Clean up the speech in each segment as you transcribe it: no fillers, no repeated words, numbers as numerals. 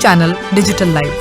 Channel digital live.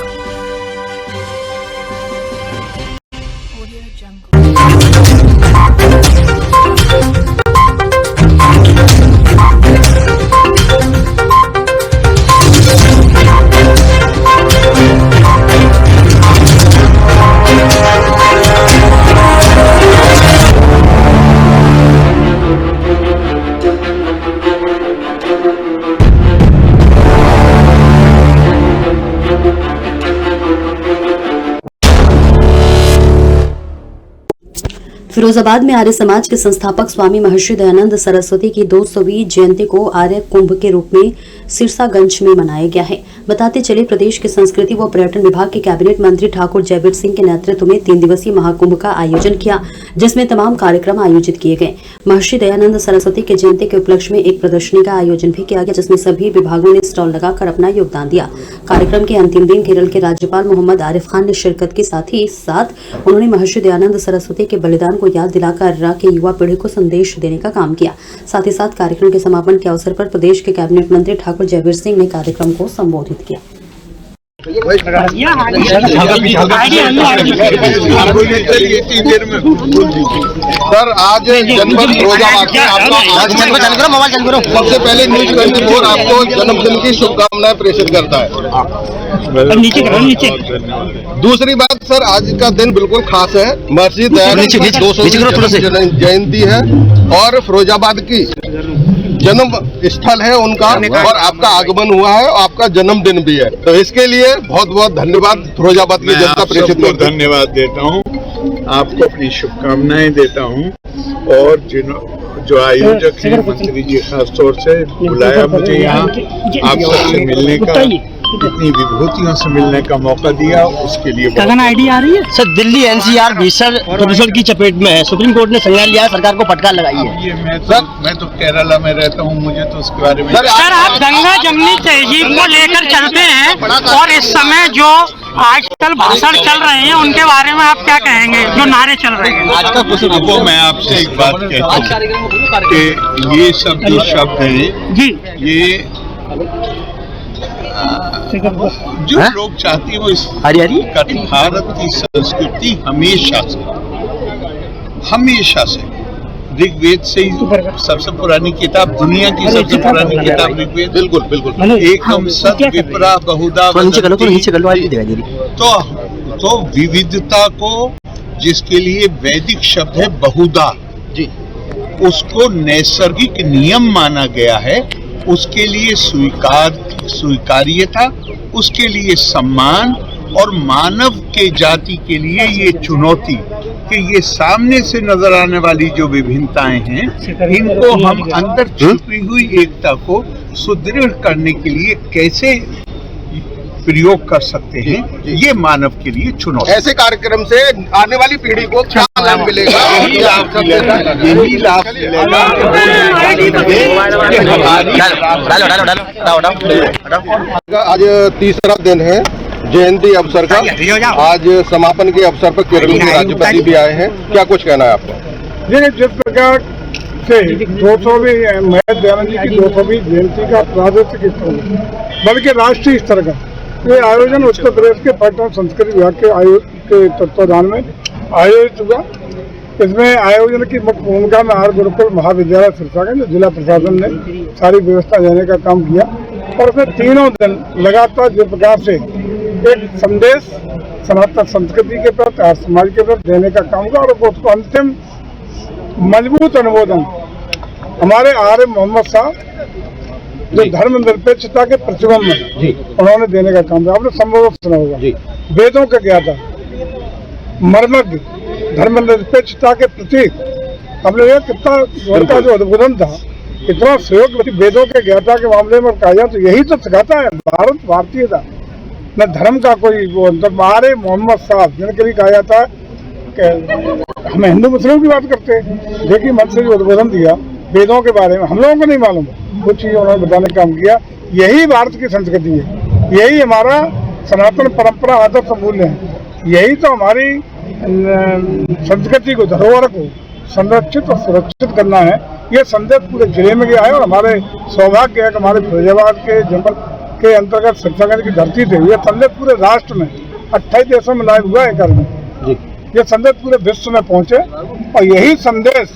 Firozabad में आर्य समाज के संस्थापक स्वामी महर्षि दयानंद सरस्वती की 200वीं जयंती को आर्य कुंभ के रूप में सिरसागंज में मनाया गया है। बताते चले प्रदेश के संस्कृति व पर्यटन विभाग के कैबिनेट मंत्री ठाकुर जयवीर सिंह के नेतृत्व में 3 दिवसीय महाकुंभ का आयोजन किया, जिसमें तमाम कार्यक्रम आयोजित किए गए। महर्षि दयानंद सरस्वती के जयंती के उपलक्ष्य में एक प्रदर्शनी का आयोजन भी किया गया, जिसमें सभी विभागों ने स्टॉल लगाकर अपना योगदान दिया। कार्यक्रम के अंतिम दिन केरल के राज्यपाल मोहम्मद आरिफ खान ने शिरकत के साथ उन्होंने महर्षि दयानंद सरस्वती के बलिदान को याद दिलाकर राज्य की युवा पीढ़ी को संदेश देने का काम किया। साथ ही साथ कार्यक्रम के समापन के अवसर पर प्रदेश के कैबिनेट मंत्री ठाकुर जयवीर सिंह ने कार्यक्रम को संबोधित किया। सर, आज जनवरी सबसे पहले न्यूज 24 आपको जन्मदिन की शुभकामनाएं प्रेषित करता है। नीचे। दूसरी बात सर, आज का दिन बिल्कुल खास है। महर्षि दयानंद जयंती है और फिरोजाबाद की जन्म स्थल है उनका, और आपका आगमन हुआ है और आपका जन्मदिन भी है, तो इसके लिए बहुत बहुत धन्यवाद फिरोजाबाद की जनता प्रेषित को धन्यवाद देता हूँ, आपको अपनी शुभकामनाएं देता हूँ। और जो आयोजक हैं मंत्री जी खास तौर से बुलाया मुझे यहाँ आप सबसे मिलने का, इतनी विभूतियों से मिलने का मौका दिया, उसके लिए गगन आईडी आ रही है। सर, दिल्ली एनसीआर भीषण प्रदूषण की चपेट में है, सुप्रीम कोर्ट ने संज्ञान लिया, सरकार को फटकार लगाई है। मैं तो केरला में रहता हूँ, मुझे तो उसके बारे में। सर, आप गंगा जमनी तहजीब को लेकर चलते हैं और इस समय जो आजकल भाषण चल रहे हैं उनके बारे में आप क्या कहेंगे, जो नारे चल रहे हैं आज का? वो मैं आपसे एक बात कहता हूँ कि ये सब जो शब्द हैं जी, ये जो लोग चाहते हैं वो इस भारत की संस्कृति हमेशा से ऋग्वेद से ही सबसे पुरानी किताब, दुनिया की सबसे पुरानी किताब ऋग्वेद। बिल्कुल एकम सत विप्रा बहुधा। तो विविधता को, जिसके लिए वैदिक शब्द है बहुधा जी, उसको नैसर्गिक नियम माना गया है, उसके लिए स्वीकार्य था, उसके लिए सम्मान, और मानव के जाति के लिए ये चुनौती कि ये सामने से नजर आने वाली जो विभिन्नताएं हैं, इनको हम अंदर छुपी हुई एकता को सुदृढ़ करने के लिए कैसे प्रयोग कर सकते हैं, ये मानव के लिए चुनौती। ऐसे कार्यक्रम से आने वाली पीढ़ी को क्या लाभ मिलेगा? यही लाभ मिलेगा। आज तीसरा दिन है जयंती अवसर का। आज समापन के अवसर पर केरल के राज्यपाल भी आए हैं, क्या कुछ कहना है आपको? जिस प्रकार से 200वीं महर्षि दयानंद जी की 200वीं जयंती का प्रादेशिक स्तर बल्कि राष्ट्रीय स्तर का ये आयोजन उत्तर प्रदेश के पर्यटन संस्कृति विभाग के तत्वाधान में आयोजित हुआ। इसमें आयोजन की मुख्य भूमिका में आर्य गुरुकुल महाविद्यालय सिरसागंज जिला प्रशासन ने सारी व्यवस्था देने का काम किया, और उसमें तीनों दिन लगातार जिस प्रकार से एक संदेश सनातन संस्कृति के प्रति, आर्य समाज के प्रति देने का काम किया, और उसको अंतिम मजबूत अनुमोदन हमारे आर्य मोहम्मद साहब जो धर्म निरपेक्षता के प्रतिबंध में उन्होंने देने का काम किया। आपने संबोधन सुना होगा, वेदों का ज्ञाता, मर्मज्ञ, धर्म निरपेक्षता के प्रतीक। हमने यह कितना उनका जो उद्बोधन था, इतना सहयोग वेदों के ज्ञाता के मामले में कहा जाए तो यही तो सिखाता है भारत भारतीय था, न धर्म का कोई वो अंतर। आर्य मोहम्मद साहब जिनके भी कहा जाता है कि हम हिंदू मुस्लिम की बात करते हैं, देखिए मन से जो उद्बोधन दिया वेदों के बारे में, हम लोगों को नहीं मालूम, कुछ चीज़ उन्होंने बताने का काम किया। यही भारत की संस्कृति है, यही हमारा सनातन परंपरा आदर्श मूल्य है, यही तो हमारी संस्कृति को, धरोहर को संरक्षित और सुरक्षित करना है। ये संदेश पूरे जिले में गया है, और हमारे सौभाग्य है कि हमारे फिरोजाबाद के जनपद के अंतर्गत सिरसागंज की धरती थे। ये संदेश पूरे राष्ट्र में 28 देशों में लाइव हुआ है कार्यक्रम। ये संदेश पूरे विश्व में पहुंचे और यही संदेश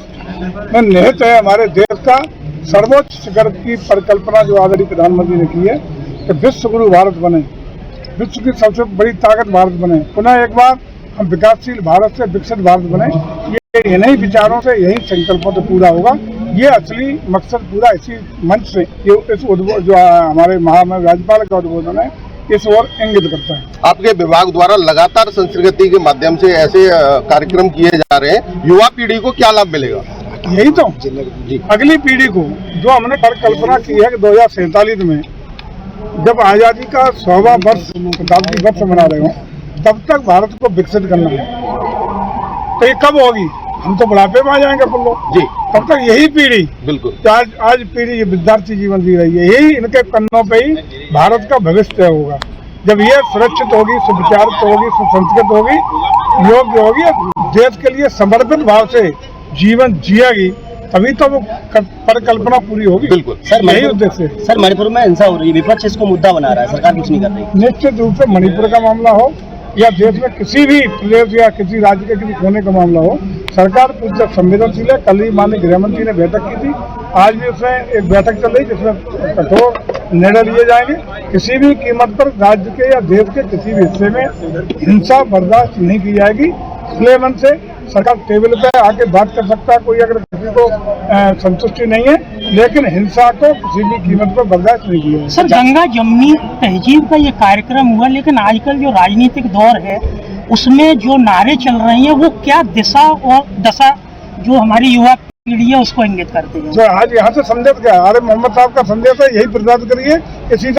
में निहित है हमारे देश का सर्वोच्च शिखर की परिकल्पना जो आदरणीय प्रधानमंत्री ने की है कि विश्व गुरु भारत बने, विश्व की सबसे बड़ी ताकत भारत बने, पुनः एक बार हम विकासशील भारत से विकसित भारत बने। ये इन्हीं विचारों से, यही संकल्पों से पूरा होगा। ये असली मकसद पूरा इसी मंच से, इस जो हमारे महामहिम राज्यपाल का उद्बोधन है, इस ओर इंगित करता है। आपके विभाग द्वारा लगातार संस्कृति के माध्यम से ऐसे कार्यक्रम किए जा रहे हैं, युवा पीढ़ी को क्या लाभ मिलेगा? यही तो अगली पीढ़ी को जो हमने परिकल्पना की है कि 2047 में जब आजादी का 100वां वर्ष शताब्दी वर्ष मना रहे हो, तब तक भारत को विकसित करना है। तो ये कब होगी? हम तो बुढ़ापे में आ जाएंगे अपन लोग जी। तब तक यही पीढ़ी, बिल्कुल आज पीढ़ी ये विद्यार्थी जीवन जी रही है, यही इनके कन्नों पे ही भारत का भविष्य होगा। जब ये सुरक्षित होगी, सुविचारित होगी, सुसंस्कृत होगी, योग्य होगी, देश के लिए समर्पित भाव से जीवन जिएगी, तभी तो वो परिकल्पना पूरी होगी। बिल्कुल सर, यही उद्देश्य है। सर, मणिपुर में हिंसा हो रही है, विपक्ष इसको मुद्दा बना रहा है, सरकार कुछ नहीं कर रही। निश्चित रूप से मणिपुर का मामला हो या देश में किसी भी प्रदेश या किसी राज्य के किसी कोने का मामला हो, सरकार पूरी संवेदनशील है। कल ही माननीय गृह मंत्री ने बैठक की थी, आज भी उसमें एक बैठक चल रही जिसमें कठोर निर्णय लिए जाएंगे। किसी भी कीमत पर राज्य के या देश के किसी भी हिस्से में हिंसा बर्दाश्त नहीं की जाएगी। खुले मन से सरकार टेबल पे आके बात कर सकता है, कोई अगर किसी को संतुष्टि नहीं है, लेकिन हिंसा को किसी भी कीमत पर बर्दाश्त नहीं किया। सर, गंगा जमुनी तहजीब का ये कार्यक्रम हुआ, लेकिन आजकल जो राजनीतिक दौर है उसमें जो नारे चल रहे हैं वो क्या दिशा और दशा जो हमारी युवा पीढ़ी है उसको इंगित करते हैं? जो आज यहाँ से संदेश गया, अरे मोहम्मद साहब का संदेश है, यही प्रचार करिए, इसी